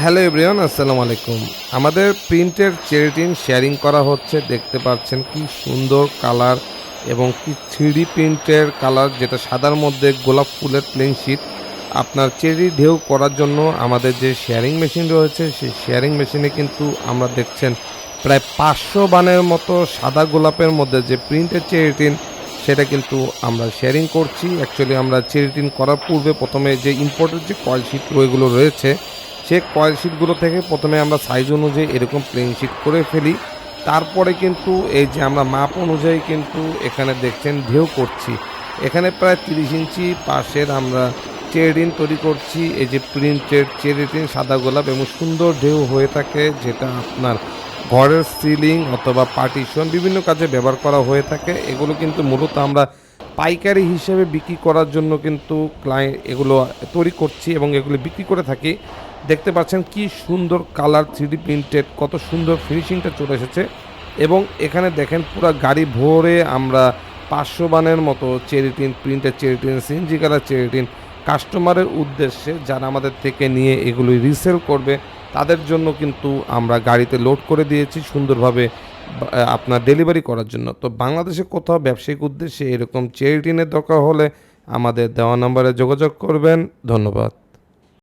Hello everyone, আসসালামু আলাইকুম। আমাদের প্রিন্টের চেরিটিন শেয়ারিং করা হচ্ছে। দেখতে পাচ্ছেন কি সুন্দর কালার এবং কি থ্রিডি প্রিন্টের কালার, যেটা সাদার মধ্যে গোলাপ ফুলের প্লেন শীট। আপনার চেরি ঢেউ করার জন্য আমাদের যে শেয়ারিং মেশিন রয়েছে, সেই শেয়ারিং মেশিনে কিন্তু আমরা দেখছেন প্রায় 500 বানের মতো সাদা গোলাপের মধ্যে যে প্রিন্টের চেরিটিন, সেটা কিন্তু আমরা শেয়ারিং করছি। অ্যাকচুয়ালি আমরা চেরিটিন করার পূর্বে প্রথমে যে ইম্পোর্টেড যে কয়েল শীট ওইগুলো রয়েছে, সে কয়েল শিটগুলো থেকে প্রথমে আমরা সাইজ অনুযায়ী এরকম প্লেন শিট করে ফেলি। তারপরে কিন্তু এই যে আমরা মাপ অনুযায়ী কিন্তু এখানে দেখছেন ঢেউ করছি। এখানে প্রায় 30 ইঞ্চি পাশের আমরা চেরিটিন তৈরি করছি। এই যে প্রিন্টেড চেরিটিন সাদা গোলাপ এবং সুন্দর ঢেউ হয়ে থাকে, যেটা আপনার ঘরের সিলিং অথবা পার্টিশন বিভিন্ন কাজে ব্যবহার করা হয়ে থাকে। এগুলো কিন্তু মূলত আমরা পাইকারি হিসেবে বিক্রি করার জন্য কিন্তু এগুলো তৈরি করছি এবং এগুলো বিক্রি করে থাকি। দেখতে পাচ্ছেন কি সুন্দর কালার, 3D প্রিন্টেড, কত সুন্দর ফিনিশিংটা চলে এসেছে। এবং এখানে দেখেন পুরা গাড়ি ভরে আমরা 500 বানের মতো চেরিটিন, প্রিন্টেড চেরিটিন, সিএনজি কালার চেরিটিন কাস্টমারের উদ্দেশ্যে, যারা আমাদের থেকে নিয়ে এগুলো রিসেল করবে, তাদের জন্য কিন্তু আমরা গাড়িতে লোড করে দিয়েছি সুন্দরভাবে আপনার ডেলিভারি করার জন্য। তো বাংলাদেশে কোথাও ব্যবসায়িক উদ্দেশ্যে এরকম চেরিটিনের দরকার হলে আমাদের দেওয়া নম্বরে যোগাযোগ করবেন। ধন্যবাদ।